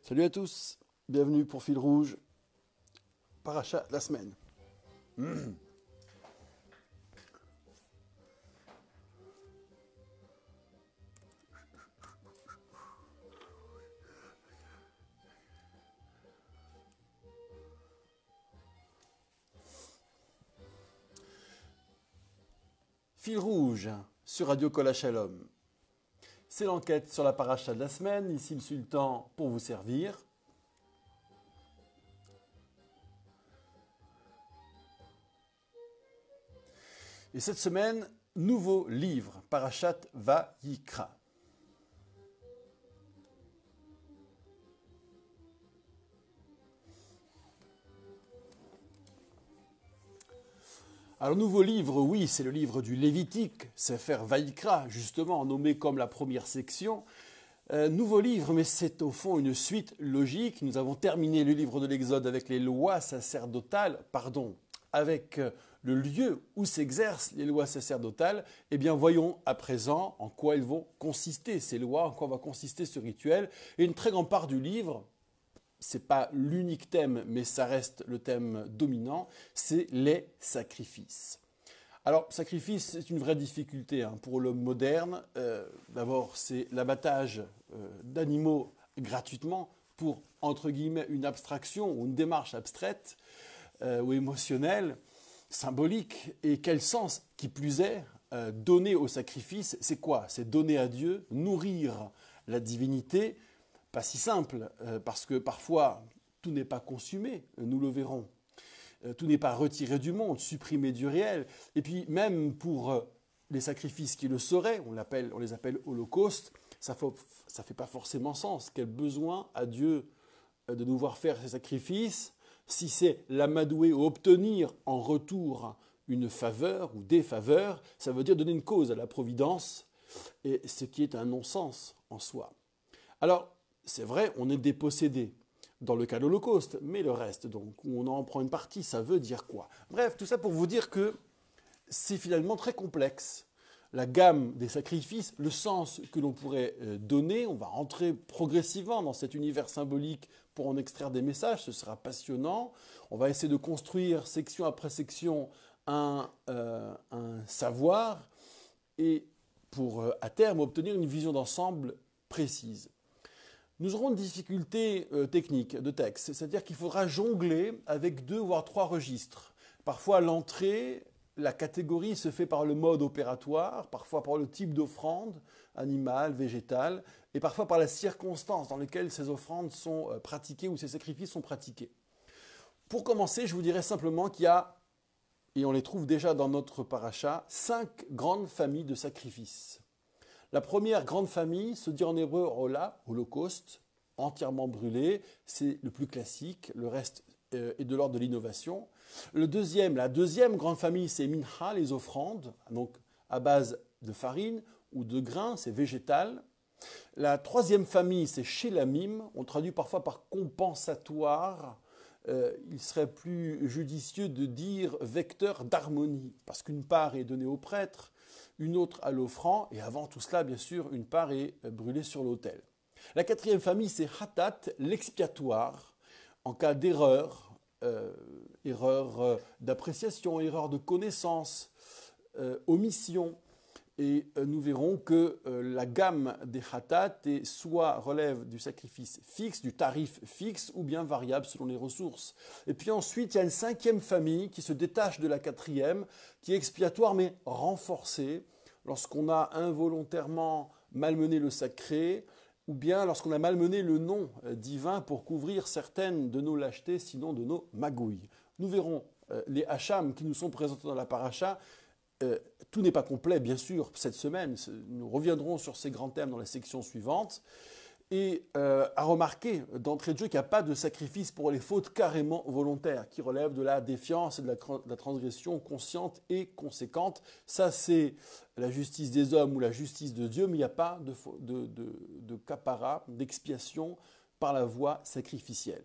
Salut à tous, bienvenue pour Fil Rouge, paracha de la semaine. Fil Rouge sur Radio Kol Shalom. C'est l'enquête sur la paracha de la semaine, ici le sultan pour vous servir. Et cette semaine, nouveau livre, Parashat Vayikra. Alors, nouveau livre, oui, c'est le livre du Lévitique, Sefer Vayikra, justement, nommé comme la première section. Nouveau livre, mais c'est au fond une suite logique. Nous avons terminé le livre de l'Exode avec les lois sacerdotales, avec le lieu où s'exercent les lois sacerdotales. Eh bien, voyons à présent en quoi elles vont consister, ces lois, en quoi va consister ce rituel. Et une très grande part du livre, ce n'est pas l'unique thème, mais ça reste le thème dominant, c'est les sacrifices. Alors, sacrifice, c'est une vraie difficulté pour l'homme moderne. D'abord, c'est l'abattage d'animaux gratuitement pour, entre guillemets, une abstraction ou une démarche abstraite ou émotionnelle, symbolique. Et quel sens, qui plus est, donner au sacrifice, c'est quoi? C'est donner à Dieu, nourrir la divinité. Pas si simple, parce que parfois, tout n'est pas consumé, nous le verrons. Tout n'est pas retiré du monde, supprimé du réel. Et puis même pour les sacrifices qui le seraient, on les appelle holocaustes, ça ne fait pas forcément sens. Quel besoin a Dieu de nous voir faire ces sacrifices si c'est l'amadouer ou obtenir en retour une faveur ou des faveurs, ça veut dire donner une cause à la providence, et ce qui est un non-sens en soi. Alors, c'est vrai, on est dépossédé dans le cas de l'Holocauste, mais le reste, donc, où on en prend une partie, ça veut dire quoi? Bref, tout ça pour vous dire que c'est finalement très complexe. La gamme des sacrifices, le sens que l'on pourrait donner, on va rentrer progressivement dans cet univers symbolique pour en extraire des messages, ce sera passionnant. On va essayer de construire, section après section, un savoir et pour, à terme, obtenir une vision d'ensemble précise. Nous aurons une difficulté technique de texte, c'est-à-dire qu'il faudra jongler avec 2 voire 3 registres. Parfois, l'entrée, la catégorie se fait par le mode opératoire, parfois par le type d'offrande, animale, végétale, et parfois par la circonstance dans laquelle ces offrandes sont pratiquées ou ces sacrifices sont pratiqués. Pour commencer, je vous dirais simplement qu'il y a, et on les trouve déjà dans notre paracha, 5 grandes familles de sacrifices. La première grande famille se dit en hébreu Ola, holocauste, entièrement brûlé, c'est le plus classique, le reste est de l'ordre de l'innovation. La deuxième grande famille, c'est Mincha, les offrandes, donc à base de farine ou de grains, c'est végétal. La troisième famille, c'est Shelamim, on traduit parfois par compensatoire. Il serait plus judicieux de dire vecteur d'harmonie, parce qu'une part est donnée au prêtre, une autre à l'offrand, et avant tout cela, bien sûr, une part est brûlée sur l'autel. La quatrième famille, c'est Hatat, l'expiatoire, en cas d'erreur, erreur d'appréciation, erreur de connaissance, omission. Et nous verrons que la gamme des Hatat soit relève du sacrifice fixe, du tarif fixe, ou bien variable selon les ressources. Et puis ensuite, il y a une 5e famille qui se détache de la 4e, qui est expiatoire mais renforcée, lorsqu'on a involontairement malmené le sacré, ou bien lorsqu'on a malmené le nom divin pour couvrir certaines de nos lâchetés, sinon de nos magouilles. Nous verrons les hacham qui nous sont présentés dans la paracha. Tout n'est pas complet, bien sûr, cette semaine. Nous reviendrons sur ces grands thèmes dans la section suivante. Et à remarquer d'entrée de jeu qu'il n'y a pas de sacrifice pour les fautes carrément volontaires, qui relèvent de la défiance et de la transgression consciente et conséquente. Ça, c'est la justice des hommes ou la justice de Dieu, mais il n'y a pas de capara, d'expiation par la voie sacrificielle.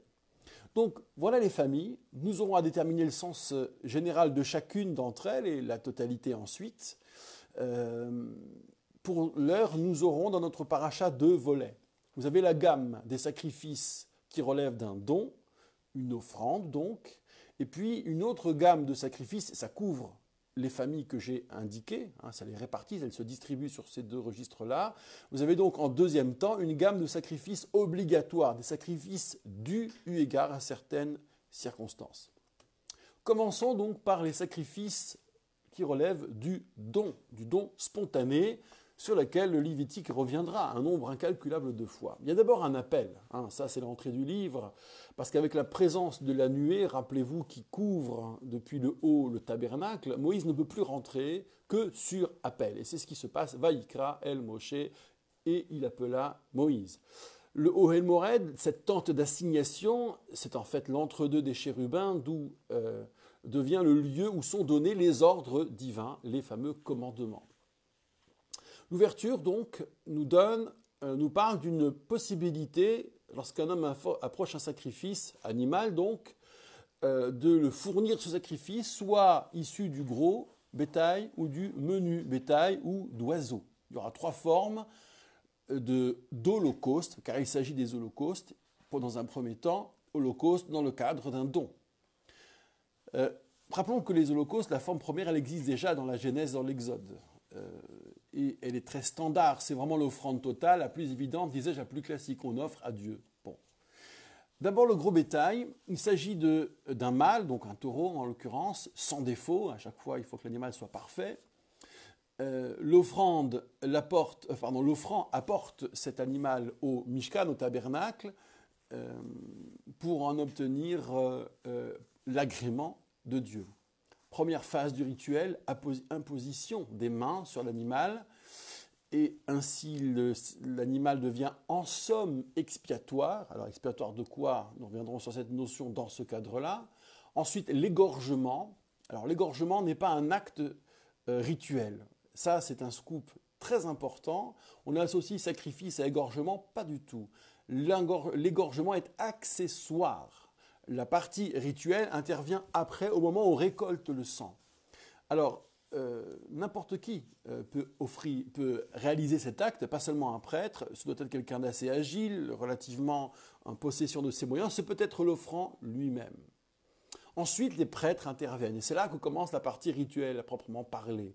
Donc voilà les familles, nous aurons à déterminer le sens général de chacune d'entre elles et la totalité ensuite. Pour l'heure, nous aurons dans notre paracha 2 volets. Vous avez la gamme des sacrifices qui relèvent d'un don, une offrande donc, et puis une autre gamme de sacrifices, ça couvre les familles que j'ai indiquées, ça les répartit, elles se distribuent sur ces deux registres-là. Vous avez donc en deuxième temps une gamme de sacrifices obligatoires, des sacrifices dus eu égard à certaines circonstances. Commençons donc par les sacrifices qui relèvent du don spontané, sur lequel le Lévitique reviendra un nombre incalculable de fois. Il y a d'abord un appel, ça c'est l'entrée du livre, parce qu'avec la présence de la nuée, rappelez-vous, qui couvre depuis le haut le tabernacle, Moïse ne peut plus rentrer que sur appel. Et c'est ce qui se passe, Vaïkra El Moshe, et il appela Moïse. Le Ohel Mored, cette tente d'assignation, c'est en fait l'entre-deux des chérubins, d'où devient le lieu où sont donnés les ordres divins, les fameux commandements. L'ouverture, donc, nous parle d'une possibilité, lorsqu'un homme approche un sacrifice animal, donc, de le fournir ce sacrifice, soit issu du gros bétail ou du menu bétail ou d'oiseau. Il y aura trois formes d'holocauste, car il s'agit des holocaustes, dans un premier temps, holocauste dans le cadre d'un don. Rappelons que les holocaustes, la forme première, elle existe déjà dans la Genèse, dans l'Exode. Et elle est très standard, c'est vraiment l'offrande totale, la plus évidente, disais-je, la plus classique, on offre à Dieu. Bon. D'abord le gros bétail, il s'agit d'un mâle, donc un taureau en l'occurrence, sans défaut, à chaque fois il faut que l'animal soit parfait. L'offrand apporte cet animal au Mishkan, au tabernacle, pour en obtenir l'agrément de Dieu. Première phase du rituel, imposition des mains sur l'animal, et ainsi l'animal devient en somme expiatoire. Alors expiatoire de quoi? Nous reviendrons sur cette notion dans ce cadre-là. Ensuite, l'égorgement. Alors l'égorgement n'est pas un acte rituel. Ça, c'est un scoop très important. On associe sacrifice à égorgement, pas du tout. L'égorgement est accessoire. La partie rituelle intervient après, au moment où on récolte le sang. Alors, n'importe qui peut réaliser cet acte, pas seulement un prêtre, ce doit être quelqu'un d'assez agile, relativement en possession de ses moyens, c'est peut-être l'offrant lui-même. Ensuite, les prêtres interviennent, et c'est là que commence la partie rituelle à proprement parler.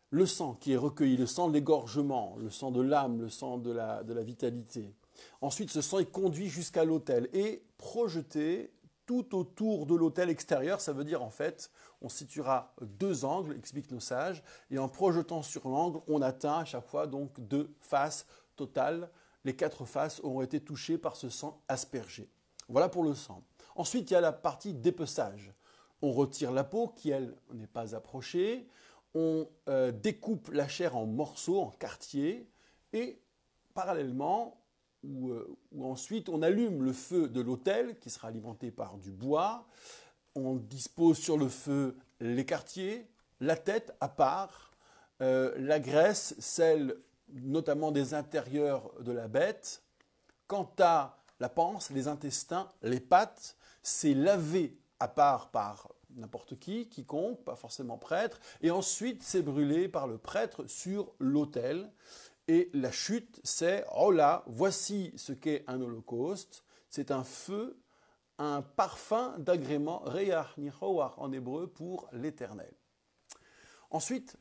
Le sang qui est recueilli, le sang de l'égorgement, le sang de l'âme, le sang de la vitalité. Ensuite, ce sang est conduit jusqu'à l'autel et projeté tout autour de l'autel extérieur. Ça veut dire en fait, on situera deux angles, expliquent nos sages, et en projetant sur l'angle, on atteint à chaque fois donc deux faces totales. Les quatre faces auront été touchées par ce sang aspergé. Voilà pour le sang. Ensuite, il y a la partie dépeçage. On retire la peau qui, elle, n'est pas approchée. On découpe la chair en morceaux, en quartiers, et parallèlement, ou ensuite on allume le feu de l'autel qui sera alimenté par du bois, on dispose sur le feu les quartiers, la tête à part, la graisse, celle notamment des intérieurs de la bête. Quant à la panse, les intestins, les pattes, c'est lavé à part par n'importe qui, quiconque, pas forcément prêtre, et ensuite c'est brûlé par le prêtre sur l'autel. Et la chute, c'est « Oh là, voici ce qu'est un holocauste ». C'est un feu, un parfum d'agrément, « Reyach nichoar » en hébreu, pour l'éternel. Ensuite,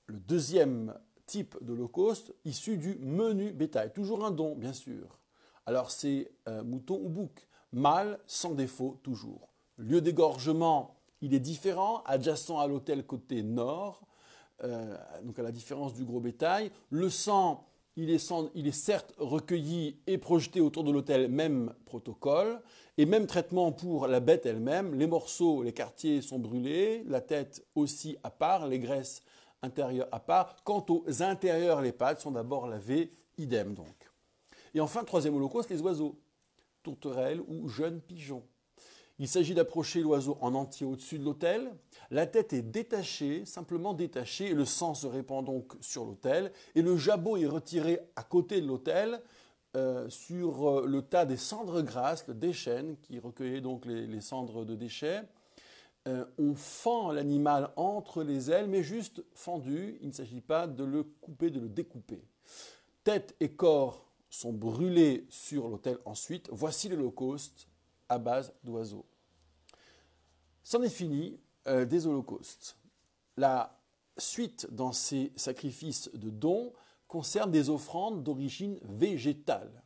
le deuxième type d'holocauste, issu du menu bétail. Toujours un don, bien sûr. Alors c'est mouton ou bouc, mâle, sans défaut, toujours. Le lieu d'égorgement, il est différent, adjacent à l'autel côté nord, donc à la différence du gros bétail. Le sang, il est certes recueilli et projeté autour de l'autel, même protocole, et même traitement pour la bête elle-même. Les morceaux, les quartiers sont brûlés, la tête aussi à part, les graisses intérieures à part. Quant aux intérieurs, les pattes sont d'abord lavées, idem donc. Et enfin, troisième holocauste, les oiseaux, tourterelles ou jeunes pigeons. Il s'agit d'approcher l'oiseau en entier au-dessus de l'autel. La tête est détachée, simplement détachée, et le sang se répand donc sur l'autel. Et le jabot est retiré à côté de l'autel, sur le tas des cendres grasses, le déchène, qui recueillait donc les cendres de déchets. On fend l'animal entre les ailes, mais juste fendu. Il ne s'agit pas de le couper, de le découper. Tête et corps sont brûlés sur l'autel ensuite. Voici l'holocauste à base d'oiseaux. C'en est fini des holocaustes. La suite dans ces sacrifices de dons concerne des offrandes d'origine végétale.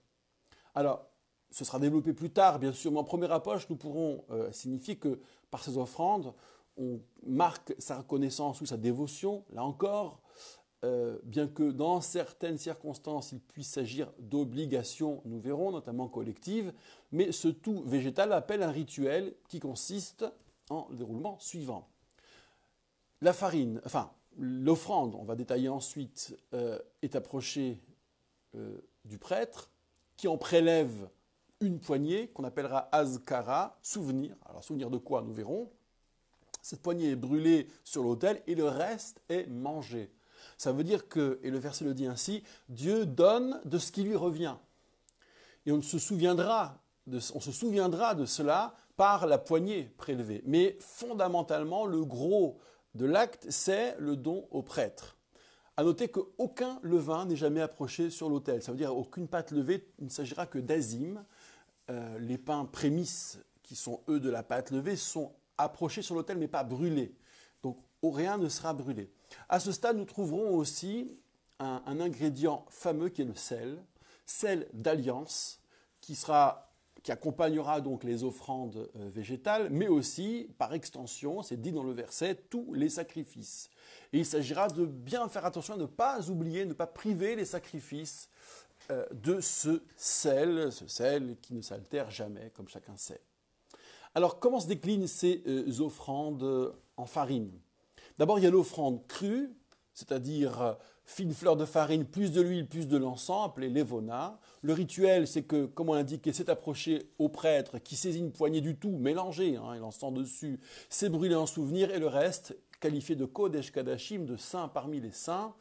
Alors, ce sera développé plus tard, bien sûr, mais en première approche, nous pourrons signifier que par ces offrandes, on marque sa reconnaissance ou sa dévotion, là encore, bien que dans certaines circonstances, il puisse s'agir d'obligations, nous verrons, notamment collectives, mais ce tout végétal appelle un rituel qui consiste en le déroulement suivant. La farine, enfin, l'offrande, on va détailler ensuite, est approchée du prêtre, qui en prélève une poignée qu'on appellera azkara, souvenir. Alors souvenir de quoi, nous verrons. Cette poignée est brûlée sur l'autel et le reste est mangé. Ça veut dire que, et le verset le dit ainsi, Dieu donne de ce qui lui revient. Et on se souviendra de cela par la poignée prélevée. Mais fondamentalement, le gros de l'acte, c'est le don au prêtre. À noter qu'aucun levain n'est jamais approché sur l'autel. Ça veut dire aucune pâte levée, il ne s'agira que d'azim. Les pains prémices, qui sont eux de la pâte levée, sont approchés sur l'autel mais pas brûlés. Donc rien ne sera brûlé. À ce stade, nous trouverons aussi un ingrédient fameux qui est le sel d'alliance, qui accompagnera donc les offrandes végétales, mais aussi, par extension, c'est dit dans le verset, tous les sacrifices. Et il s'agira de bien faire attention à ne pas oublier, ne pas priver les sacrifices de ce sel qui ne s'altère jamais, comme chacun sait. Alors, comment se déclinent ces offrandes en farine? D'abord, il y a l'offrande crue, c'est-à-dire fine fleur de farine, plus de l'huile, plus de l'encens, appelée levona. Le rituel, c'est que, comme on l'indiquait, c'est approché au prêtre qui saisit une poignée du tout, mélangée, et l'encens dessus, c'est brûlé en souvenir, et le reste, qualifié de kodesh kadashim, de saint parmi les saints,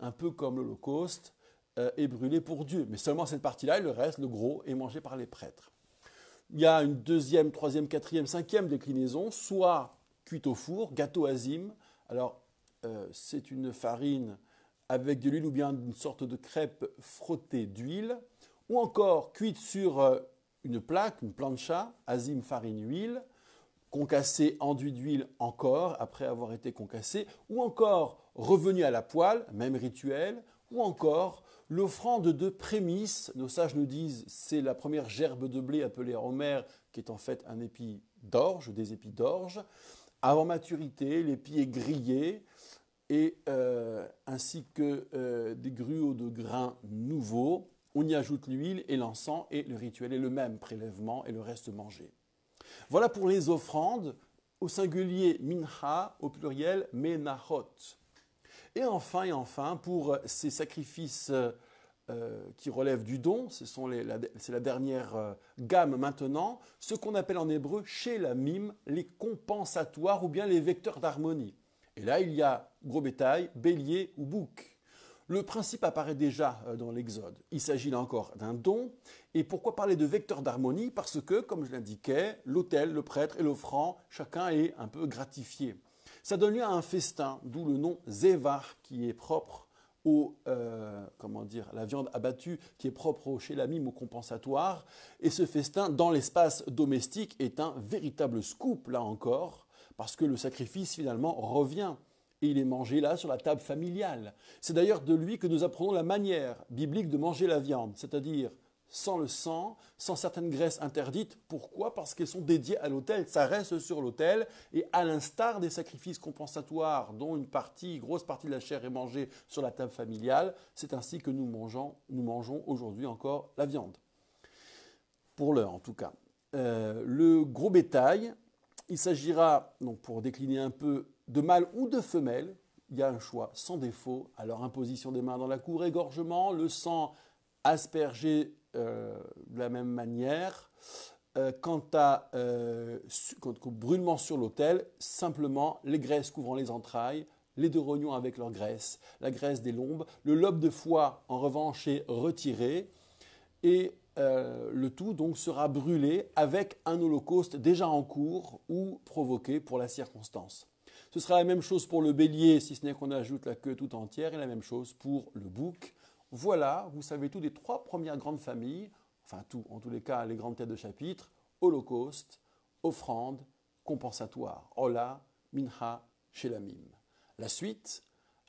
un peu comme l'holocauste, est brûlé pour Dieu. Mais seulement cette partie-là, et le reste, le gros, est mangé par les prêtres. Il y a une deuxième, troisième, quatrième, cinquième déclinaison, soit cuite au four, gâteau azim. Alors, c'est une farine avec de l'huile ou bien une sorte de crêpe frottée d'huile, ou encore cuite sur une plaque, une plancha, azim, farine, huile, concassée, enduit d'huile encore, après avoir été concassée, ou encore revenu à la poêle, même rituel, ou encore l'offrande de prémices. Nos sages nous disent c'est la première gerbe de blé appelée romer, qui est en fait un épi d'orge, des épis d'orge. Avant maturité, l'épi est grillé, et ainsi que des gruaux de grains nouveaux. On y ajoute l'huile et l'encens, et le rituel est le même, prélèvement et le reste mangé. Voilà pour les offrandes, au singulier mincha, au pluriel menachot. Et enfin, pour ces sacrifices qui relèvent du don, c'est la dernière gamme maintenant, ce qu'on appelle en hébreu shelamim, les compensatoires ou bien les vecteurs d'harmonie. Et là, il y a gros bétail, bélier ou bouc. Le principe apparaît déjà dans l'Exode. Il s'agit là encore d'un don. Et pourquoi parler de vecteur d'harmonie? Parce que, comme je l'indiquais, l'autel, le prêtre et l'offrand, chacun est un peu gratifié. Ça donne lieu à un festin, d'où le nom Zévar, qui est propre la viande abattue, qui est propre au shelamim, au compensatoire. Et ce festin, dans l'espace domestique, est un véritable scoop, là encore, parce que le sacrifice, finalement, revient. Et il est mangé là sur la table familiale. C'est d'ailleurs de lui que nous apprenons la manière biblique de manger la viande, c'est-à-dire sans le sang, sans certaines graisses interdites. Pourquoi? Parce qu'elles sont dédiées à l'autel, ça reste sur l'autel, et à l'instar des sacrifices compensatoires dont une grosse partie de la chair est mangée sur la table familiale, c'est ainsi que nous mangeons aujourd'hui encore la viande. Pour l'heure en tout cas. Le gros bétail, il s'agira, donc pour décliner un peu, de mâle ou de femelle. Il y a un choix sans défaut. Alors imposition des mains dans la cour, égorgement, le sang aspergé de la même manière. Quant au brûlement sur l'autel, simplement les graisses couvrant les entrailles, les 2 rognons avec leur graisse, la graisse des lombes. Le lobe de foie, en revanche, est retiré. Et le tout donc sera brûlé avec un holocauste déjà en cours ou provoqué pour la circonstance. Ce sera la même chose pour le bélier, si ce n'est qu'on ajoute la queue tout entière, et la même chose pour le bouc. Voilà, vous savez tout des trois premières grandes familles, enfin tout, en tous les cas les grandes têtes de chapitre, holocauste, offrande, compensatoire, Ola, Mincha, Shelamim. La suite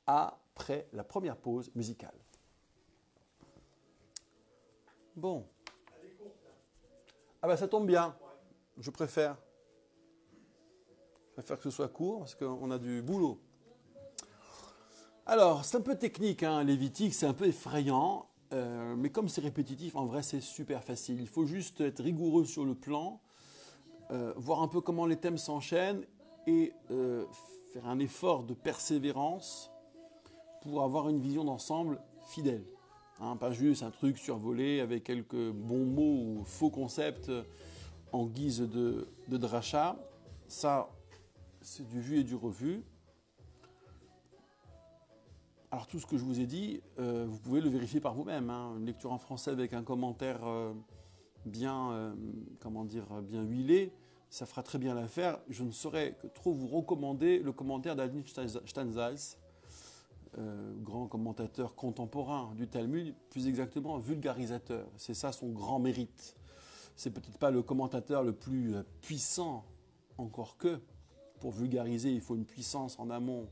après la première pause musicale. Bon. Ah bah ça tombe bien, je préfère. Je préfère que ce soit court parce qu'on a du boulot. Alors, c'est un peu technique, hein, Lévitique, c'est un peu effrayant, mais comme c'est répétitif, en vrai, c'est super facile. Il faut juste être rigoureux sur le plan, voir un peu comment les thèmes s'enchaînent et faire un effort de persévérance pour avoir une vision d'ensemble fidèle. Hein, pas juste un truc survolé avec quelques bons mots ou faux concepts en guise de dracha. Ça, c'est du vu et du revu. Alors tout ce que je vous ai dit, vous pouvez le vérifier par vous-même. Hein. Une lecture en français avec un commentaire bien huilé, ça fera très bien l'affaire. Je ne saurais que trop vous recommander le commentaire d'Adin Steinsaltz, grand commentateur contemporain du Talmud, plus exactement vulgarisateur. C'est ça son grand mérite. C'est peut-être pas le commentateur le plus puissant, encore que. Pour vulgariser, il faut une puissance en amont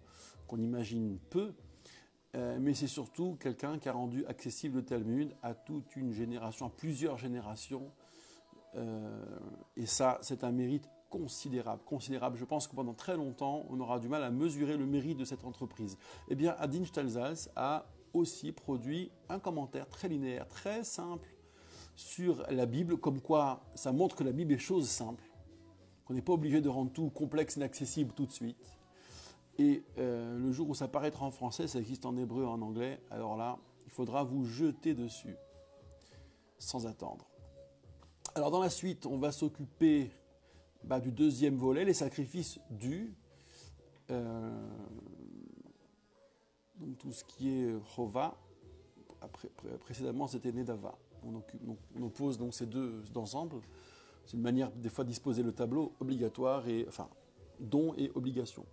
qu'on imagine peu. Mais c'est surtout quelqu'un qui a rendu accessible le Talmud à toute une génération, à plusieurs générations. Et ça, c'est un mérite considérable, considérable. Je pense que pendant très longtemps, on aura du mal à mesurer le mérite de cette entreprise. Eh bien, Adin Steinsaltz a aussi produit un commentaire très linéaire, très simple sur la Bible, comme quoi ça montre que la Bible est chose simple, qu'on n'est pas obligé de rendre tout complexe et inaccessible tout de suite. Et le jour où ça paraîtra en français, ça existe en hébreu et en anglais, alors là, il faudra vous jeter dessus, sans attendre. Alors dans la suite, on va s'occuper du deuxième volet, les sacrifices dus. Donc tout ce qui est Chova, précédemment c'était Nedava. On oppose donc ces deux ensemble. C'est une manière des fois de disposer le tableau obligatoire, don et obligation.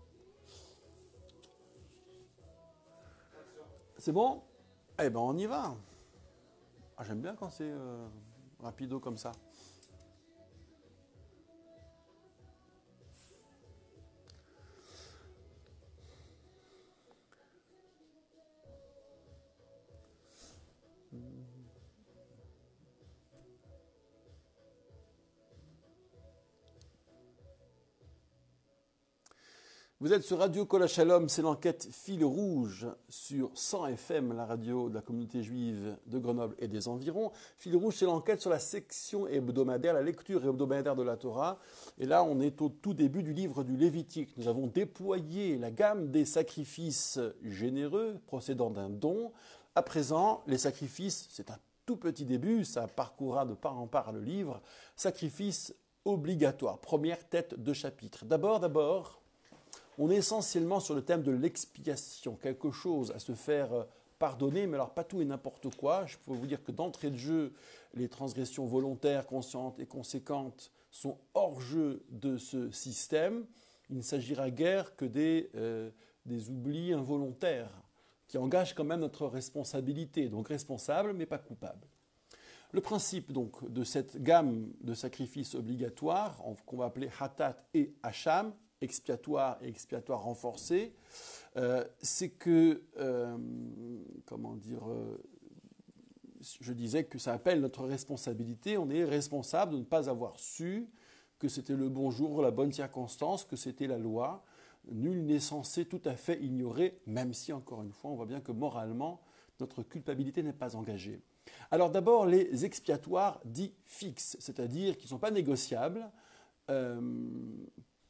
C'est bon? Eh ben on y va. Ah, j'aime bien quand c'est rapido comme ça. Vous êtes sur Radio Kol Shalom, c'est l'enquête Fil Rouge sur 100 FM, la radio de la communauté juive de Grenoble et des environs. Fil Rouge, c'est l'enquête sur la section hebdomadaire, la lecture hebdomadaire de la Torah. Et là, on est au tout début du livre du Lévitique. Nous avons déployé la gamme des sacrifices généreux procédant d'un don. À présent, les sacrifices, c'est un tout petit début, ça parcourra de part en part le livre. Sacrifices obligatoires, première tête de chapitre. D'abord, on est essentiellement sur le thème de l'expiation, quelque chose à se faire pardonner, mais alors pas tout et n'importe quoi. Je peux vous dire que d'entrée de jeu, les transgressions volontaires, conscientes et conséquentes sont hors jeu de ce système. Il ne s'agira guère que des oublis involontaires qui engagent quand même notre responsabilité, donc responsable mais pas coupable. Le principe donc de cette gamme de sacrifices obligatoires, qu'on va appeler Hatat et Hacham, expiatoire et expiatoire renforcé, c'est que, je disais que ça appelle notre responsabilité. On est responsable de ne pas avoir su que c'était le bon jour, la bonne circonstance, que c'était la loi. Nul n'est censé tout à fait ignorer, même si, encore une fois, on voit bien que moralement, notre culpabilité n'est pas engagée. Alors d'abord, les expiatoires dits fixes, c'est-à-dire qui ne sont pas négociables.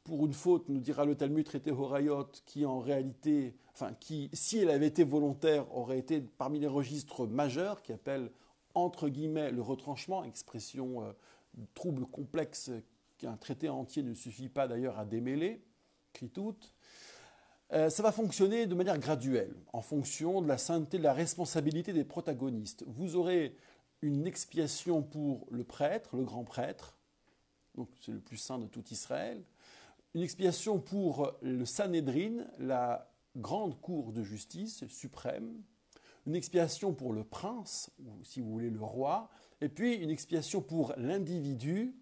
Pour une faute, nous dira le Talmud traité Horayot, qui en réalité, qui, si elle avait été volontaire, aurait été parmi les registres majeurs, qui appellent entre guillemets le retranchement, expression trouble complexe qu'un traité entier ne suffit pas d'ailleurs à démêler, kritout. Ça va fonctionner de manière graduelle, en fonction de la sainteté, de la responsabilité des protagonistes. Vous aurez une expiation pour le prêtre, le grand prêtre, donc c'est le plus saint de tout Israël, une expiation pour le Sanhédrin, la grande cour de justice suprême, une expiation pour le prince, ou si vous voulez le roi, et puis une expiation pour l'individu,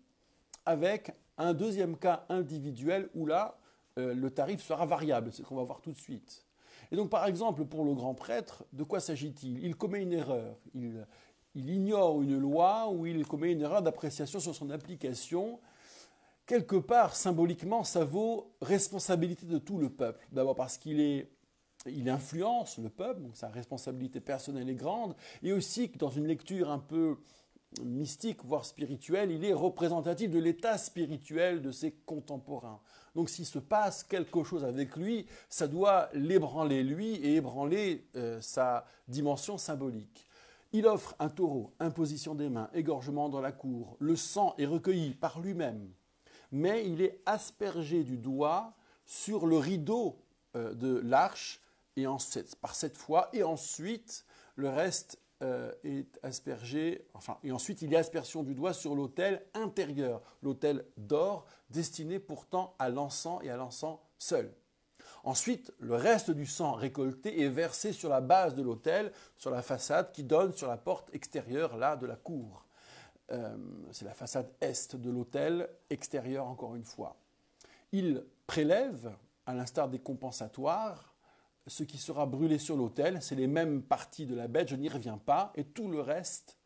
avec un deuxième cas individuel où là, le tarif sera variable, c'est ce qu'on va voir tout de suite. Et donc par exemple, pour le grand prêtre, de quoi s'agit-il? Il commet une erreur, il ignore une loi ou il commet une erreur d'appréciation sur son application. Quelque part, symboliquement, ça vaut responsabilité de tout le peuple. D'abord parce qu'il influence le peuple, donc sa responsabilité personnelle est grande, et aussi que dans une lecture un peu mystique, voire spirituelle, il est représentatif de l'état spirituel de ses contemporains. Donc s'il se passe quelque chose avec lui, ça doit l'ébranler lui et ébranler sa dimension symbolique. Il offre un taureau, imposition des mains, égorgement dans la cour, le sang est recueilli par lui-même, mais il est aspergé du doigt sur le rideau de l'arche et par cette fois, et ensuite le reste est aspergé, et ensuite il y a aspersion du doigt sur l'autel intérieur, l'autel d'or, destiné pourtant à l'encens et à l'encens seul. Ensuite, le reste du sang récolté est versé sur la base de l'autel, sur la façade qui donne sur la porte extérieure là de la cour. C'est la façade est de l'autel, extérieur encore une fois. Il prélève, à l'instar des compensatoires, ce qui sera brûlé sur l'autel, c'est les mêmes parties de la bête, je n'y reviens pas, et tout le reste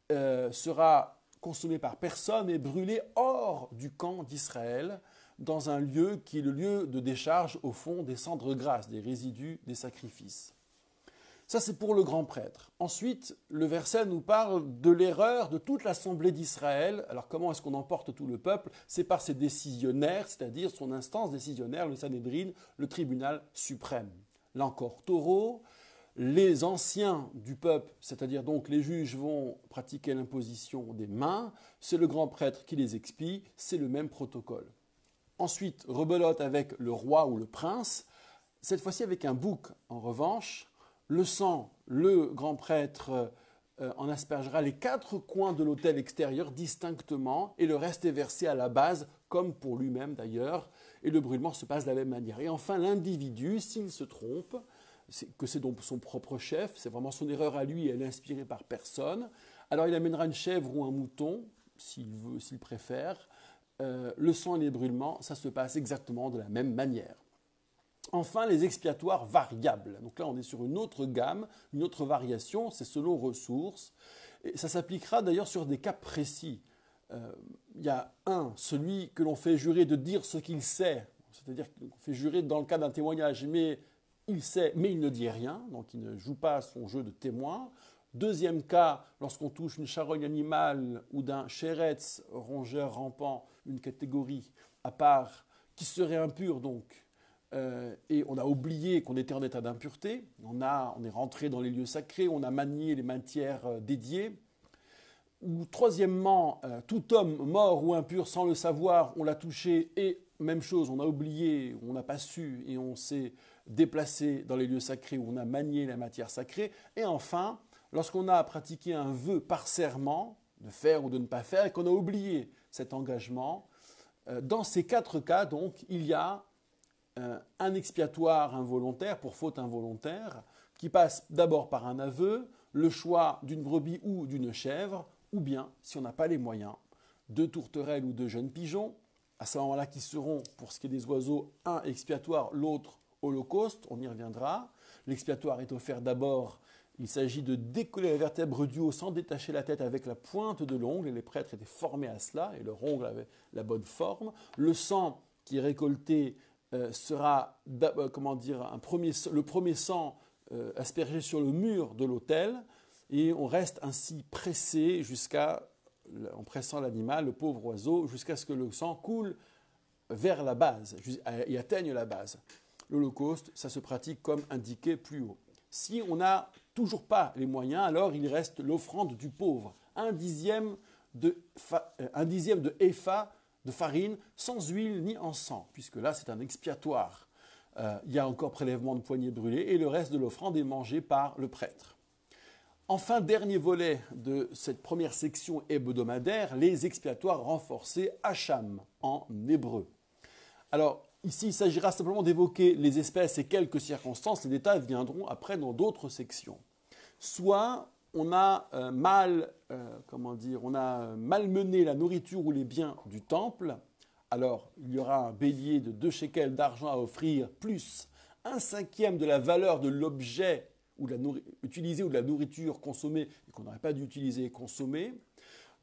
sera consommé par personne et brûlé hors du camp d'Israël, dans un lieu qui est le lieu de décharge au fond des cendres grasses, des résidus des sacrifices. Ça, c'est pour le grand prêtre. Ensuite, le verset nous parle de l'erreur de toute l'assemblée d'Israël. Alors, comment est-ce qu'on emporte tout le peuple? C'est par ses décisionnaires, c'est-à-dire son instance décisionnaire, le Sanhédrin, le tribunal suprême. Là encore, taureau. Les anciens du peuple, c'est-à-dire donc les juges, vont pratiquer l'imposition des mains. C'est le grand prêtre qui les expie. C'est le même protocole. Ensuite, rebelote avec le roi ou le prince, cette fois-ci avec un bouc. En revanche, le sang, le grand prêtre en aspergera les 4 coins de l'autel extérieur distinctement et le reste est versé à la base, comme pour lui-même d'ailleurs, et le brûlement se passe de la même manière. Et enfin, l'individu, s'il se trompe, que c'est donc son propre chef, c'est vraiment son erreur à lui, elle est inspirée par personne, alors il amènera une chèvre ou un mouton, s'il préfère. Le sang et les brûlements, ça se passe exactement de la même manière. Enfin, les expiatoires variables. Donc là, on est sur une autre gamme, une autre variation, c'est selon ressources. Et ça s'appliquera d'ailleurs sur des cas précis. Il y a celui que l'on fait jurer de dire ce qu'il sait, c'est-à-dire qu'on fait jurer dans le cas d'un témoignage, mais il sait, mais il ne dit rien, donc il ne joue pas son jeu de témoin. Deuxième cas, lorsqu'on touche une charogne animale ou d'un chéretz, rongeur rampant, une catégorie à part, qui serait impure donc, et on a oublié qu'on était en état d'impureté, on est rentré dans les lieux sacrés, on a manié les matières dédiées. Ou troisièmement, tout homme mort ou impur sans le savoir, on l'a touché et même chose, on a oublié, on n'a pas su et on s'est déplacé dans les lieux sacrés où on a manié la matière sacrée. Et enfin, lorsqu'on a pratiqué un vœu par serment, de faire ou de ne pas faire, et qu'on a oublié cet engagement, dans ces 4 cas, donc, il y a un expiatoire involontaire pour faute involontaire qui passe d'abord par un aveu, le choix d'une brebis ou d'une chèvre, ou bien, si on n'a pas les moyens, 2 tourterelles ou 2 jeunes pigeons, à ce moment-là qui seront, pour ce qui est des oiseaux, un expiatoire, l'autre holocauste, on y reviendra. L'expiatoire est offert d'abord, il s'agit de décoller la vertèbre du haut sans détacher la tête avec la pointe de l'ongle, et les prêtres étaient formés à cela, et leur ongle avait la bonne forme. Le sang qui est récolté sera le premier sang aspergé sur le mur de l'autel, et on reste ainsi pressé en pressant l'animal, le pauvre oiseau, jusqu'à ce que le sang coule vers la base et atteigne la base. L'holocauste, ça se pratique comme indiqué plus haut. Si on n'a toujours pas les moyens, alors il reste l'offrande du pauvre, un dixième de épha de farine, sans huile ni encens, puisque là c'est un expiatoire. Il y a encore prélèvement de poignets brûlés, et le reste de l'offrande est mangé par le prêtre. Enfin, dernier volet de cette première section hebdomadaire, les expiatoires renforcés, hacham en hébreu. Alors, ici, il s'agira simplement d'évoquer les espèces et quelques circonstances. Les détails viendront après dans d'autres sections. soit on a on a malmené la nourriture ou les biens du temple. Alors, il y aura un bélier de 2 shekels d'argent à offrir, plus un cinquième de la valeur de l'objet utilisé ou de la nourriture consommée et qu'on n'aurait pas dû utiliser et consommer.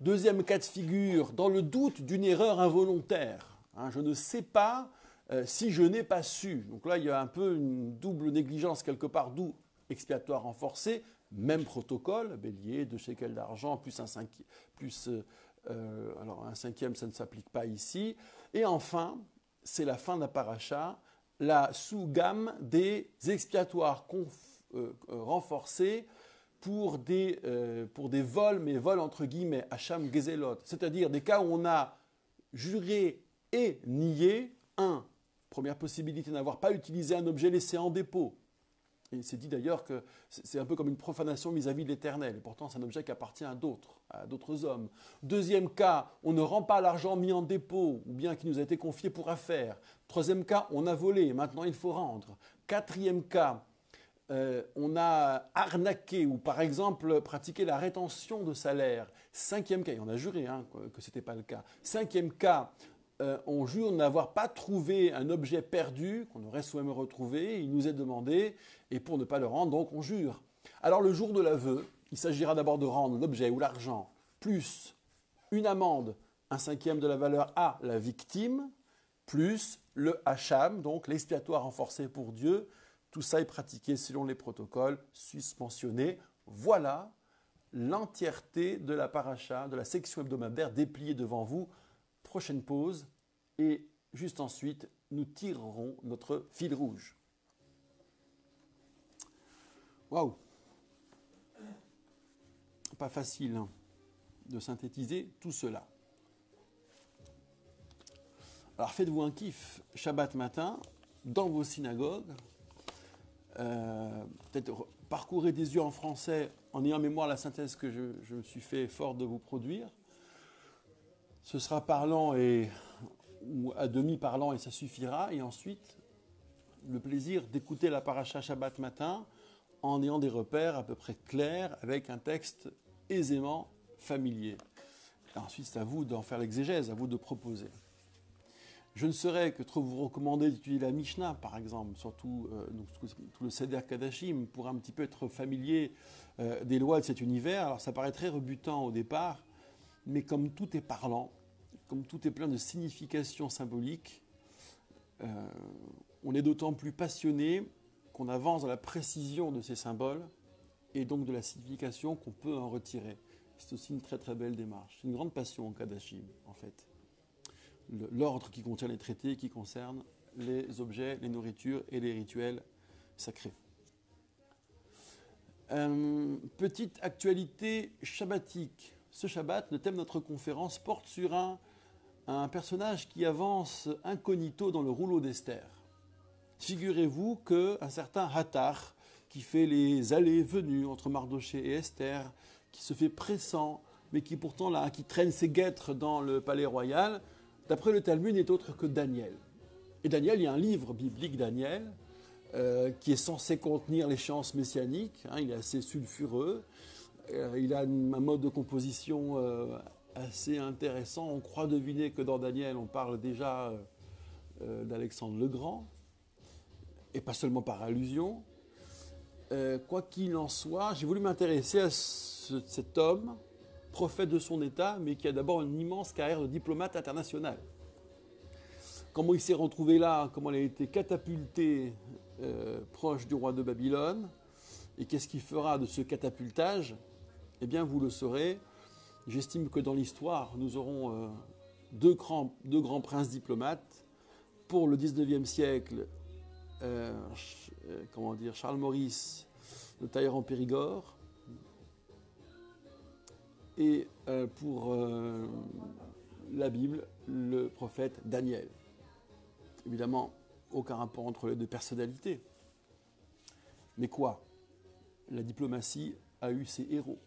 Deuxième cas de figure, dans le doute d'une erreur involontaire. Je ne sais pas si je n'ai pas su. Donc là, il y a un peu une double négligence quelque part, d'où expiatoire renforcé. Même protocole, bélier, 2 shekels d'argent, plus un cinquième. Alors un cinquième, ça ne s'applique pas ici. Et enfin, c'est la fin de la paracha, la sous-gamme des expiatoires renforcés pour des vols, mais vols entre guillemets, Hacham Gezelot, c'est-à-dire des cas où on a juré et nié. Première possibilité, n'avoir pas utilisé un objet laissé en dépôt. Et c'est dit d'ailleurs que c'est un peu comme une profanation vis-à-vis de l'Éternel. Et pourtant, c'est un objet qui appartient à d'autres hommes. Deuxième cas, on ne rend pas l'argent mis en dépôt ou bien qui nous a été confié pour affaire. Troisième cas, on a volé, maintenant il faut rendre. Quatrième cas, on a arnaqué ou par exemple pratiqué la rétention de salaire. Cinquième cas, et on a juré que ce n'était pas le cas. Cinquième cas, on jure n'avoir pas trouvé un objet perdu qu'on aurait souhaité retrouver. Il nous est demandé, et pour ne pas le rendre, donc on jure. Alors le jour de l'aveu, il s'agira d'abord de rendre l'objet ou l'argent plus une amende, un cinquième de la valeur à la victime, plus le hacham, donc l'expiatoire renforcé pour Dieu. Tout ça est pratiqué selon les protocoles susmentionnés. Voilà l'entièreté de la paracha, de la section hebdomadaire dépliée devant vous. Prochaine pause et juste ensuite, nous tirerons notre fil rouge. Waouh! Pas facile de synthétiser tout cela. Alors faites-vous un kiff Shabbat matin dans vos synagogues. Peut-être parcourez des yeux en français en ayant en mémoire la synthèse que je me suis fait fort de vous produire. Ce sera parlant ou à demi parlant et ça suffira. Et ensuite, le plaisir d'écouter la paracha Shabbat matin en ayant des repères à peu près clairs avec un texte aisément familier. Et ensuite, c'est à vous d'en faire l'exégèse, à vous de proposer. Je ne saurais que trop vous recommander d'étudier la Mishnah, par exemple, surtout tout le Seder Kadashim, pour un petit peu être familier des lois de cet univers. Alors ça paraît très rebutant au départ, mais comme tout est parlant, comme tout est plein de significations symboliques, on est d'autant plus passionné qu'on avance dans la précision de ces symboles et donc de la signification qu'on peut en retirer. C'est aussi une très très belle démarche. C'est une grande passion en Kadashim, en fait. L'ordre qui contient les traités qui concernent les objets, les nourritures et les rituels sacrés. Petite actualité shabbatique. Ce Shabbat, le thème de notre conférence porte sur un personnage qui avance incognito dans le rouleau d'Esther. Figurez-vous qu'un certain Hattar, qui fait les allées-venues entre Mardoché et Esther, qui se fait pressant, mais qui pourtant qui traîne ses guêtres dans le palais royal, d'après le Talmud, n'est autre que Daniel. Et Daniel, il y a un livre biblique, Daniel, qui est censé contenir l'échéance messianique. Il est assez sulfureux. Il a un mode de composition assez intéressant. On croit deviner que dans Daniel, on parle déjà d'Alexandre le Grand, et pas seulement par allusion. Quoi qu'il en soit, j'ai voulu m'intéresser à cet homme, prophète de son état, mais qui a d'abord une immense carrière de diplomate international. Comment il s'est retrouvé là, comment il a été catapulté proche du roi de Babylone, et qu'est-ce qu'il fera de ce catapultage? Eh bien, vous le saurez. J'estime que dans l'histoire, nous aurons deux grands princes diplomates. Pour le 19e siècle, Charles Maurice de Talleyrand-Périgord, et pour la Bible, le prophète Daniel. Évidemment, aucun rapport entre les deux personnalités. Mais quoi? La diplomatie a eu ses héros.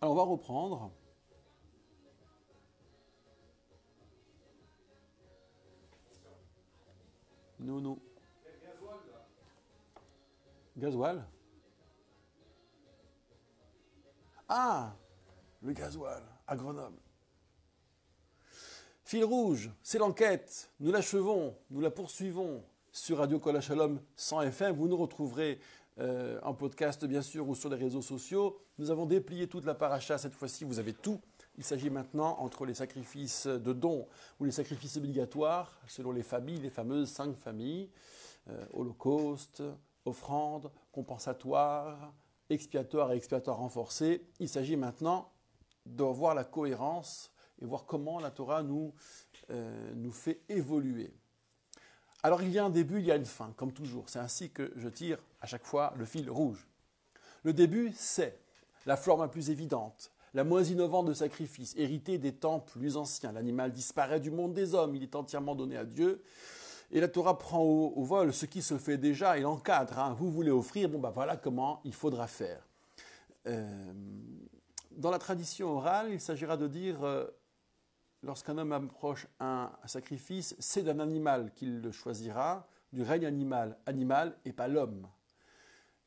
Alors on va reprendre. Non. Gasoil? Ah, le gasoil à Grenoble. Fil rouge, c'est l'enquête. Nous l'achevons, nous la poursuivons sur Radio Kol Shalom 100 FM. Vous nous retrouverez en podcast, bien sûr, ou sur les réseaux sociaux. Nous avons déplié toute la paracha. Cette fois-ci, vous avez tout. Il s'agit maintenant, entre les sacrifices de dons ou les sacrifices obligatoires, selon les familles, les fameuses 5 familles, holocauste, offrande, compensatoire, expiatoire et expiatoire renforcé. Il s'agit maintenant de voir la cohérence et voir comment la Torah nous fait évoluer. Alors il y a un début, il y a une fin, comme toujours. C'est ainsi que je tire à chaque fois le fil rouge. Le début, c'est la forme la plus évidente, la moins innovante de sacrifice, héritée des temps plus anciens. L'animal disparaît du monde des hommes, il est entièrement donné à Dieu. Et la Torah prend au vol ce qui se fait déjà et l'encadre. Hein. Vous voulez offrir, voilà comment il faudra faire. Dans la tradition orale, il s'agira de dire, lorsqu'un homme approche un sacrifice, c'est d'un animal qu'il le choisira, du règne animal et pas l'homme.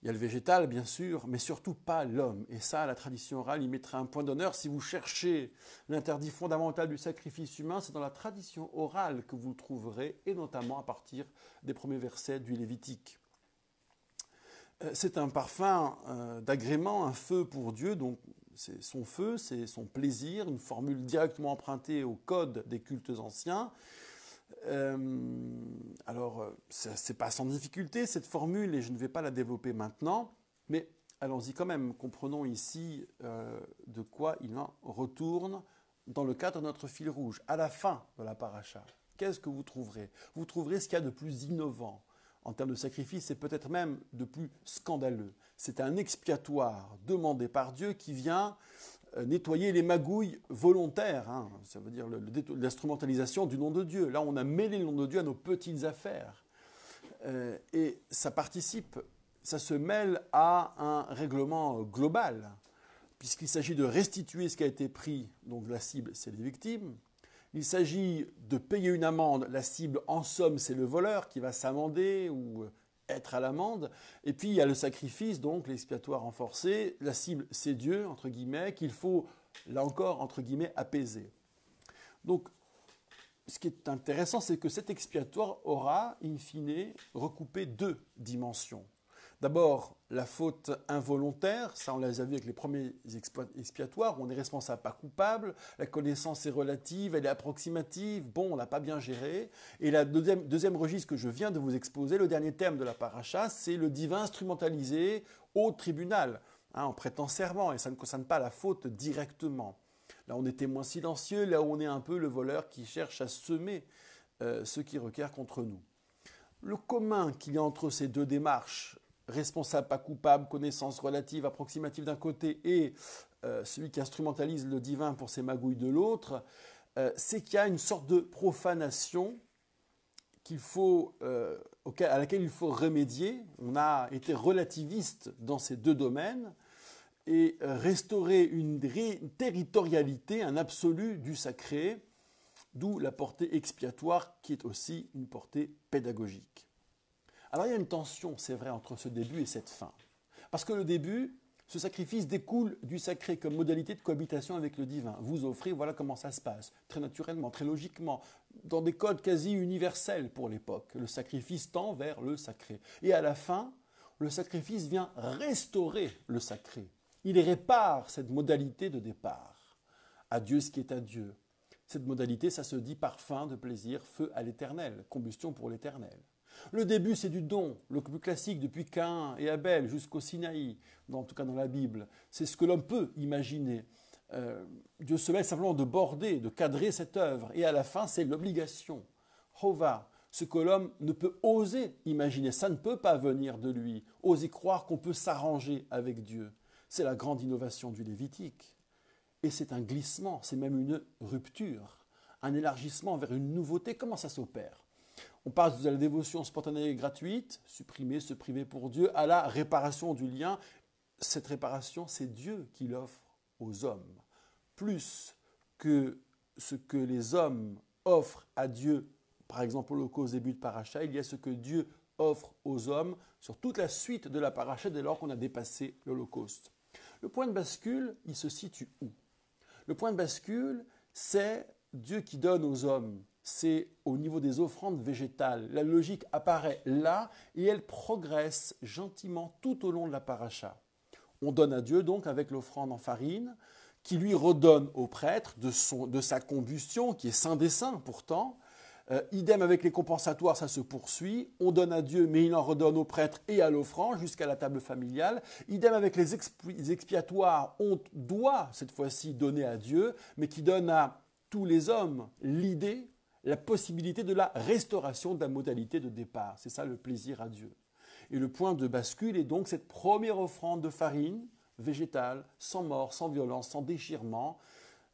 Il y a le végétal, bien sûr, mais surtout pas l'homme. Et ça, la tradition orale y mettra un point d'honneur. Si vous cherchez l'interdit fondamental du sacrifice humain, c'est dans la tradition orale que vous le trouverez, et notamment à partir des premiers versets du Lévitique. C'est un parfum d'agrément, un feu pour Dieu, donc c'est son feu, c'est son plaisir, une formule directement empruntée au code des cultes anciens. Alors, c'est pas sans difficulté cette formule et je ne vais pas la développer maintenant, mais allons-y quand même. Comprenons ici de quoi il en retourne dans le cadre de notre fil rouge. À la fin de la paracha, qu'est-ce que vous trouverez? Vous trouverez ce qu'il y a de plus innovant en termes de sacrifice et peut-être même de plus scandaleux. C'est un expiatoire demandé par Dieu qui vient nettoyer les magouilles volontaires, hein. Ça veut dire l'instrumentalisation du nom de Dieu. Là, on a mêlé le nom de Dieu à nos petites affaires. Et ça participe, ça se mêle à un règlement global, puisqu'il s'agit de restituer ce qui a été pris, donc la cible, c'est les victimes. Il s'agit de payer une amende, la cible, en somme, c'est le voleur qui va s'amender ou être à l'amende. Et puis, il y a le sacrifice, donc l'expiatoire renforcé. La cible, c'est Dieu, entre guillemets, qu'il faut, là encore, entre guillemets, apaiser. Donc, ce qui est intéressant, c'est que cet expiatoire aura, in fine, recoupé 2 dimensions. D'abord, la faute involontaire, ça on les a vu avec les premiers expiatoires, on est responsable, pas coupable, la connaissance est relative, elle est approximative, on l'a pas bien géré. Et le deuxième registre que je viens de vous exposer, le dernier thème de la paracha, c'est le divin instrumentalisé au tribunal, hein, en prêtant serment, et ça ne concerne pas la faute directement. Là on est témoin silencieux, là on est un peu le voleur qui cherche à semer ce qui requiert contre nous. Le commun qu'il y a entre ces 2 démarches, responsable, pas coupable, connaissance relative, approximative d'un côté et celui qui instrumentalise le divin pour ses magouilles de l'autre, c'est qu'il y a une sorte de profanation à laquelle il faut remédier. On a été relativiste dans ces 2 domaines et restaurer une territorialité, un absolu du sacré, d'où la portée expiatoire qui est aussi une portée pédagogique. Alors il y a une tension, c'est vrai, entre ce début et cette fin. Parce que le début, ce sacrifice découle du sacré comme modalité de cohabitation avec le divin. Vous offrez, voilà comment ça se passe, très naturellement, très logiquement, dans des codes quasi universels pour l'époque. Le sacrifice tend vers le sacré. Et à la fin, le sacrifice vient restaurer le sacré. Il répare cette modalité de départ. À Dieu ce qui est à Dieu. Cette modalité, ça se dit parfum de plaisir, feu à l'éternel, combustion pour l'éternel. Le début, c'est du don, le plus classique depuis Caïn et Abel jusqu'au Sinaï, en tout cas dans la Bible. C'est ce que l'homme peut imaginer. Dieu se met simplement de border, de cadrer cette œuvre. Et à la fin, c'est l'obligation. Chova, ce que l'homme ne peut oser imaginer. Ça ne peut pas venir de lui. Oser croire qu'on peut s'arranger avec Dieu. C'est la grande innovation du Lévitique. Et c'est un glissement, c'est même une rupture, un élargissement vers une nouveauté. Comment ça s'opère? On passe de la dévotion spontanée et gratuite, supprimer, se priver pour Dieu, à la réparation du lien. Cette réparation, c'est Dieu qui l'offre aux hommes. Plus que ce que les hommes offrent à Dieu, par exemple au début de paracha, il y a ce que Dieu offre aux hommes sur toute la suite de la paracha dès lors qu'on a dépassé l'Holocauste. Le point de bascule, il se situe où? Le point de bascule, c'est Dieu qui donne aux hommes. C'est au niveau des offrandes végétales. La logique apparaît là et elle progresse gentiment tout au long de la paracha. On donne à Dieu donc avec l'offrande en farine, qui lui redonne au prêtre de sa combustion, qui est saint des saints pourtant. Idem avec les compensatoires, ça se poursuit. On donne à Dieu, mais il en redonne au prêtre et à l'offrande jusqu'à la table familiale. Idem avec les expiatoires, on doit cette fois-ci donner à Dieu, mais qui donne à tous les hommes l'idée, la possibilité de la restauration de la modalité de départ. C'est ça le plaisir à Dieu. Et le point de bascule est donc cette première offrande de farine végétale, sans mort, sans violence, sans déchirement.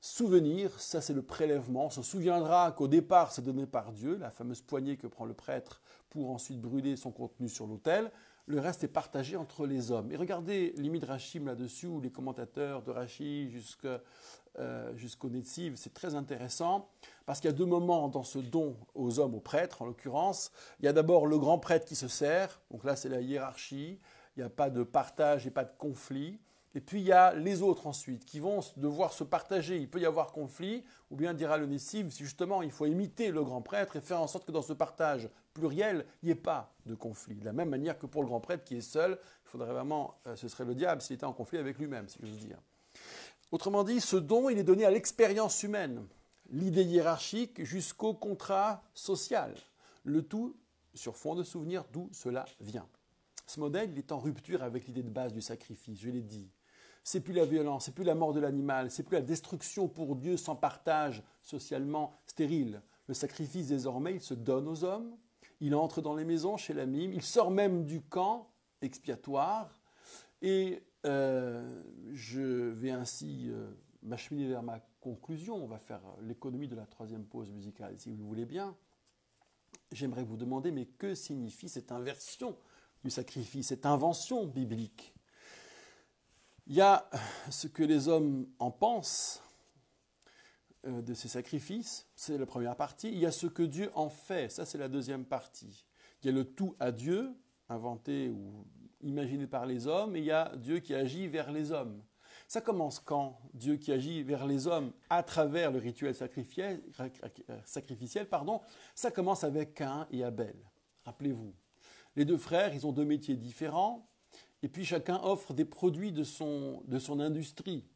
Souvenir, ça c'est le prélèvement. On se souviendra qu'au départ c'est donné par Dieu, la fameuse poignée que prend le prêtre pour ensuite brûler son contenu sur l'autel. Le reste est partagé entre les hommes. Et regardez les Midrashim là-dessus, ou les commentateurs de Rashi jusqu'au Netziv, c'est très intéressant, parce qu'il y a deux moments dans ce don aux hommes, aux prêtres en l'occurrence. Il y a d'abord le grand prêtre qui se sert, donc là c'est la hiérarchie, il n'y a pas de partage et pas de conflit. Et puis il y a les autres ensuite, qui vont devoir se partager. Il peut y avoir conflit, ou bien dira le Netziv, si justement il faut imiter le grand prêtre et faire en sorte que dans ce partage pluriel, il n'y ait pas de conflit. De la même manière que pour le grand prêtre qui est seul, il faudrait vraiment, ce serait le diable s'il était en conflit avec lui-même, si j'ose dire. Autrement dit, ce don, il est donné à l'expérience humaine, l'idée hiérarchique jusqu'au contrat social. Le tout sur fond de souvenir d'où cela vient. Ce modèle, il est en rupture avec l'idée de base du sacrifice, je l'ai dit. C'est plus la violence, c'est plus la mort de l'animal, c'est plus la destruction pour Dieu sans partage socialement stérile. Le sacrifice, désormais, il se donne aux hommes, il entre dans les maisons chez la mime, il sort même du camp expiatoire, et je vais ainsi m'acheminer vers ma conclusion. On va faire l'économie de la troisième pause musicale, si vous le voulez bien. J'aimerais vous demander, mais que signifie cette inversion du sacrifice, cette invention biblique? Il y a ce que les hommes en pensent de ces sacrifices, c'est la première partie. Il y a ce que Dieu en fait, ça c'est la deuxième partie. Il y a le tout à Dieu, inventé ou imaginé par les hommes, et il y a Dieu qui agit vers les hommes. Ça commence quand? Dieu qui agit vers les hommes à travers le rituel sacrificiel, ça commence avec Caïn et Abel. Rappelez-vous, les deux frères, ils ont deux métiers différents, et puis chacun offre des produits de son industrie.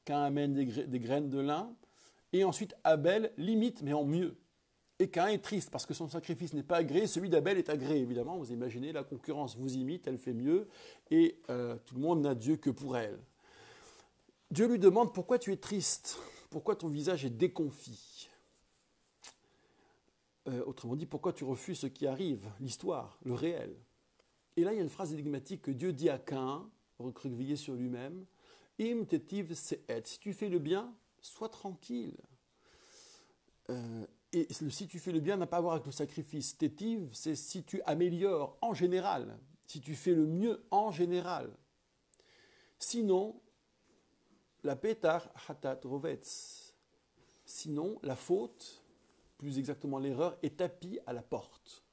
Caïn amène des graines de lin, et ensuite Abel l'imite, mais en mieux. Et Caïn est triste parce que son sacrifice n'est pas agréé, celui d'Abel est agréé. Évidemment, vous imaginez, la concurrence vous imite, elle fait mieux, et tout le monde n'a Dieu que pour elle. Dieu lui demande pourquoi tu es triste, pourquoi ton visage est déconfit. Autrement dit, pourquoi tu refuses ce qui arrive, l'histoire, le réel. Et là, il y a une phrase énigmatique que Dieu dit à Caïn, recroquevillé sur lui-même, Im tetiv se'et, si tu fais le bien, sois tranquille. Et si tu fais le bien n'a pas à voir avec le sacrifice. Tetiv, c'est si tu améliores en général, si tu fais le mieux en général. Sinon, la pétar hatat rovetz. Sinon, la faute, plus exactement l'erreur, est tapie à la porte.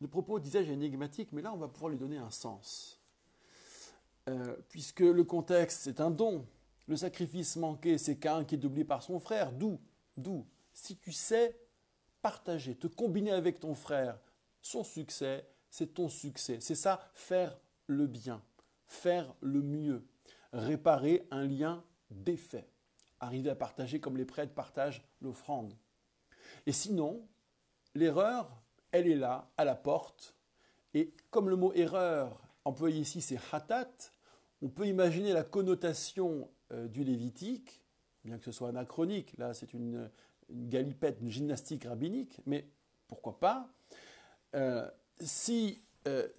Le propos, disais-je, est énigmatique, mais là, on va pouvoir lui donner un sens. Puisque le contexte, c'est un don. Le sacrifice manqué, c'est Caïn qui est oublié par son frère. D'où? Si tu sais partager, te combiner avec ton frère, son succès, c'est ton succès. C'est ça, faire le bien, faire le mieux, réparer un lien défait, arriver à partager comme les prêtres partagent l'offrande. Et sinon, l'erreur, elle est là, à la porte. Et comme le mot erreur employé ici, c'est hatat, on peut imaginer la connotation du Lévitique, bien que ce soit anachronique, là c'est une galipette, une gymnastique rabbinique, mais pourquoi pas? Si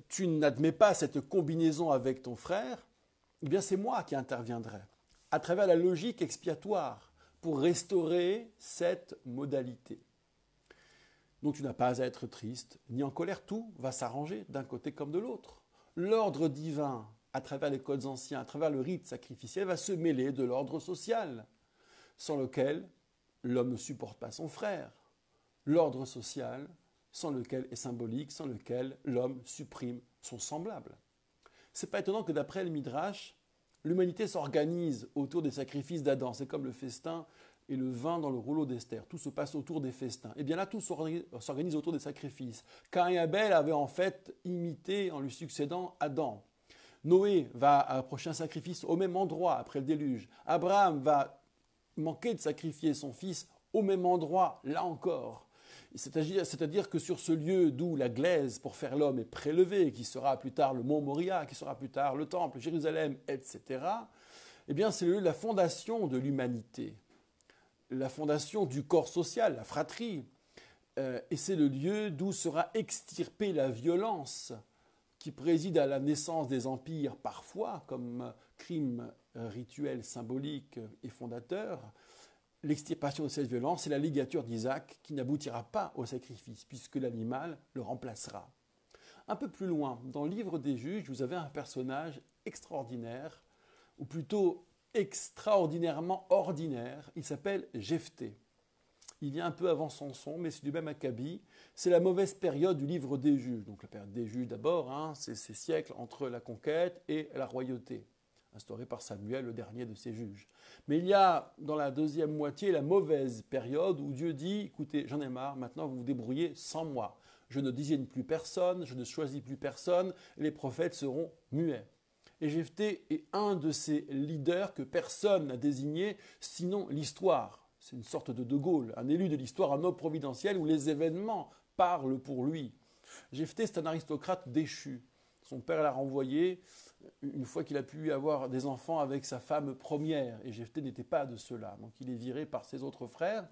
tu n'admets pas cette combinaison avec ton frère, eh bien c'est moi qui interviendrai, à travers la logique expiatoire, pour restaurer cette modalité. Donc tu n'as pas à être triste, ni en colère, tout va s'arranger d'un côté comme de l'autre. L'ordre divin, à travers les codes anciens, à travers le rite sacrificiel, va se mêler de l'ordre social, sans lequel l'homme ne supporte pas son frère. L'ordre social, sans lequel est symbolique, sans lequel l'homme supprime son semblable. Ce n'est pas étonnant que d'après le Midrash, l'humanité s'organise autour des sacrifices d'Adam. C'est comme le festin et le vin dans le rouleau d'Esther. Tout se passe autour des festins. Et bien là, tout s'organise autour des sacrifices. Caïn et Abel avaient en fait imité, en lui succédant, Adam. Noé va approcher un sacrifice au même endroit après le déluge. Abraham va manquer de sacrifier son fils au même endroit, là encore. C'est-à-dire que sur ce lieu d'où la glaise pour faire l'homme est prélevée, qui sera plus tard le mont Moria, qui sera plus tard le temple, Jérusalem, etc., eh bien c'est le lieu de la fondation de l'humanité, la fondation du corps social, la fratrie. Et c'est le lieu d'où sera extirpée la violence qui préside à la naissance des empires, parfois comme crime rituel, symbolique et fondateur. L'extirpation de cette violence, c'est la ligature d'Isaac qui n'aboutira pas au sacrifice, puisque l'animal le remplacera. Un peu plus loin, dans le livre des Juges, vous avez un personnage extraordinaire, ou plutôt extraordinairement ordinaire. Il s'appelle Jephthé. Il vient un peu avant Samson, mais c'est du même acabit. C'est la mauvaise période du livre des Juges. Donc la période des Juges d'abord, c'est ces siècles entre la conquête et la royauté, instaurée par Samuel, le dernier de ces juges. Mais il y a dans la deuxième moitié la mauvaise période où Dieu dit, écoutez, j'en ai marre, maintenant vous vous débrouillez sans moi. Je ne désigne plus personne, je ne choisis plus personne, et les prophètes seront muets. Et Jephthé est un de ces leaders que personne n'a désigné, sinon l'histoire. C'est une sorte de Gaulle, un élu de l'histoire, un homme providentiel où les événements parlent pour lui. Jephthé, c'est un aristocrate déchu. Son père l'a renvoyé une fois qu'il a pu avoir des enfants avec sa femme première. Et Jephthé n'était pas de ceux-là. Donc il est viré par ses autres frères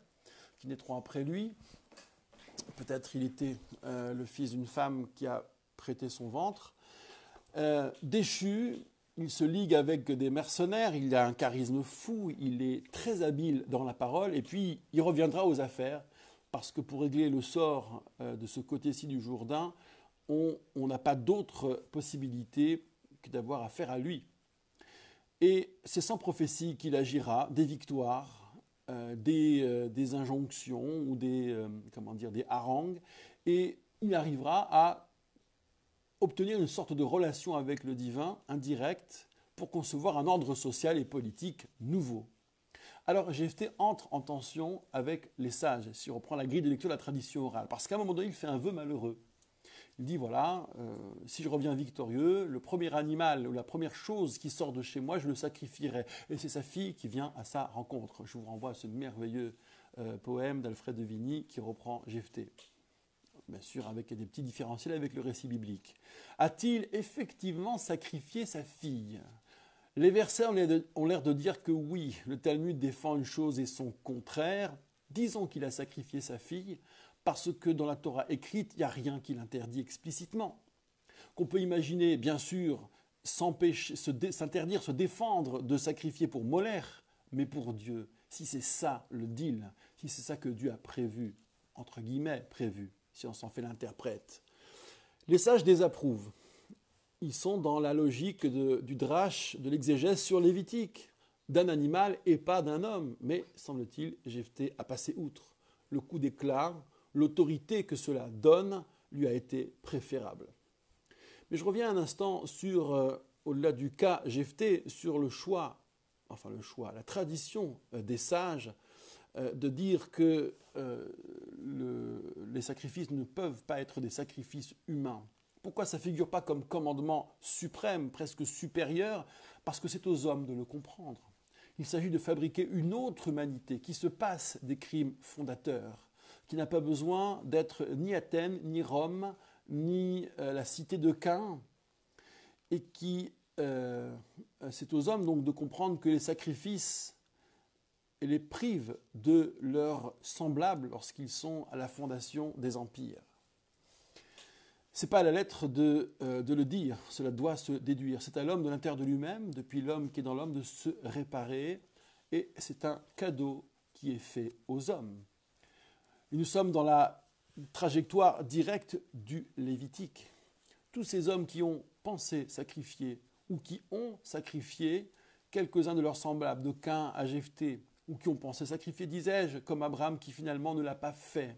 qui naîtront après lui. Peut-être il était le fils d'une femme qui a prêté son ventre. Déchu, il se ligue avec des mercenaires, il a un charisme fou, il est très habile dans la parole, et puis il reviendra aux affaires, parce que pour régler le sort de ce côté-ci du Jourdain, on n'a pas d'autre possibilité que d'avoir affaire à lui. Et c'est sans prophétie qu'il agira, des victoires, des injonctions ou des harangues, et il arrivera à obtenir une sorte de relation avec le divin, indirecte, pour concevoir un ordre social et politique nouveau. Alors Jephthé entre en tension avec les sages, si on reprend la grille de lecture de la tradition orale, parce qu'à un moment donné, il fait un vœu malheureux. Il dit, voilà, si je reviens victorieux, le premier animal ou la première chose qui sort de chez moi, je le sacrifierai. Et c'est sa fille qui vient à sa rencontre. Je vous renvoie à ce merveilleux poème d'Alfred de Vigny qui reprend Jephthé. Bien sûr, avec des petits différentiels avec le récit biblique. A-t-il effectivement sacrifié sa fille? Les versets ont l'air de dire que oui. Le Talmud défend une chose et son contraire. Disons qu'il a sacrifié sa fille, parce que dans la Torah écrite, il n'y a rien qui l'interdit explicitement. Qu'on peut imaginer, bien sûr, s'interdire, se défendre de sacrifier pour Molaire, mais pour Dieu, si c'est ça le deal, si c'est ça que Dieu a prévu, entre guillemets prévu, si on s'en fait l'interprète. Les sages désapprouvent. Ils sont dans la logique du drache, de l'exégèse sur Lévitique, d'un animal et pas d'un homme. Mais, semble-t-il, Jephthé a passé outre. Le coup d'éclat, l'autorité que cela donne lui a été préférable. Mais je reviens un instant sur, au-delà du cas Jephthé, sur le choix, la tradition des sages de dire que les sacrifices ne peuvent pas être des sacrifices humains. Pourquoi ça ne figure pas comme commandement suprême, presque supérieur? Parce que c'est aux hommes de le comprendre. Il s'agit de fabriquer une autre humanité qui se passe des crimes fondateurs, qui n'a pas besoin d'être ni Athènes, ni Rome, ni la cité de Caïn, et qui, c'est aux hommes donc de comprendre que les sacrifices les privent de leurs semblables lorsqu'ils sont à la fondation des empires. Ce n'est pas à la lettre de le dire, cela doit se déduire. C'est à l'homme de l'intérieur de lui-même, depuis l'homme qui est dans l'homme, de se réparer, et c'est un cadeau qui est fait aux hommes. Et nous sommes dans la trajectoire directe du Lévitique. Tous ces hommes qui ont pensé sacrifier, ou qui ont sacrifié quelques-uns de leurs semblables, de Caïn à Jephthé, ou qui ont pensé sacrifier, disais-je, comme Abraham qui finalement ne l'a pas fait,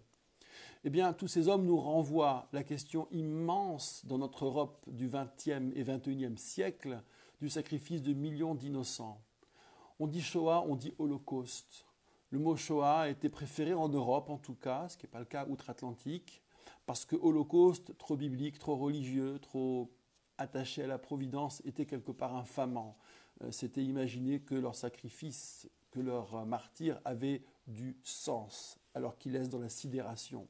eh bien, tous ces hommes nous renvoient la question immense dans notre Europe du XXe et XXIe siècle du sacrifice de millions d'innocents. On dit Shoah, on dit Holocauste. Le mot Shoah a été préféré en Europe en tout cas, ce qui n'est pas le cas outre-Atlantique, parce que Holocauste, trop biblique, trop religieux, trop attaché à la providence, était quelque part infamant. C'était imaginer que leur sacrifice, que leur martyr avait du sens, alors qu'ils laissent dans la sidération.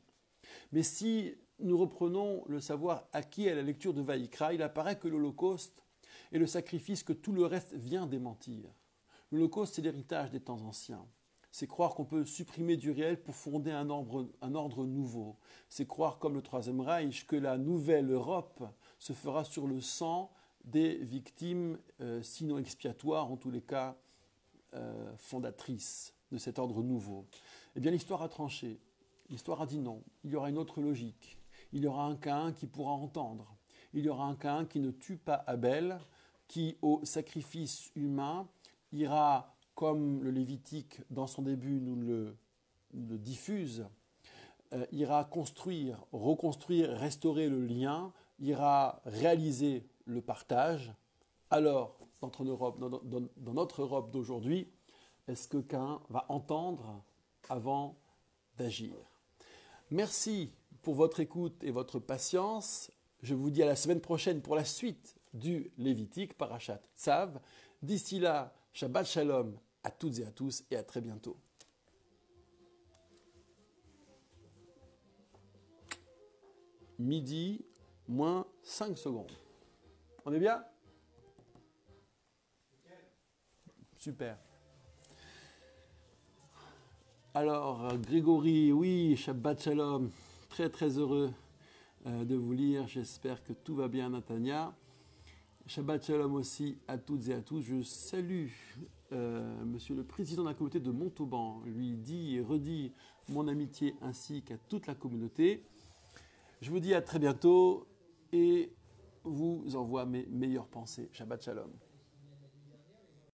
Mais si nous reprenons le savoir acquis à la lecture de Vaïkra, il apparaît que l'Holocauste est le sacrifice que tout le reste vient démentir. L'Holocauste, c'est l'héritage des temps anciens. C'est croire qu'on peut supprimer du réel pour fonder un ordre nouveau. C'est croire, comme le Troisième Reich, que la nouvelle Europe se fera sur le sang des victimes, sinon expiatoires, en tous les cas fondatrices de cet ordre nouveau. Eh bien, l'histoire a tranché. L'histoire a dit non. Il y aura une autre logique. Il y aura un Caïn qui pourra entendre. Il y aura un Caïn qui ne tue pas Abel, qui, au sacrifice humain, ira, comme le Lévitique, dans son début, nous le diffuse, ira construire, reconstruire, restaurer le lien, ira réaliser le partage. Alors, dans notre Europe d'aujourd'hui, est-ce que Caïn va entendre avant d'agir? Merci pour votre écoute et votre patience. Je vous dis à la semaine prochaine pour la suite du Lévitique, Parashat Tzav. D'ici là, Shabbat Shalom à toutes et à tous et à très bientôt. Midi, moins 5 secondes. On est bien? Super. Alors, Grégory, oui, Shabbat Shalom. Très très heureux de vous lire. J'espère que tout va bien, Natania. Shabbat Shalom aussi à toutes et à tous. Je salue Monsieur le Président de la communauté de Montauban. Lui dit et redit mon amitié ainsi qu'à toute la communauté. Je vous dis à très bientôt et vous envoie mes meilleures pensées. Shabbat Shalom.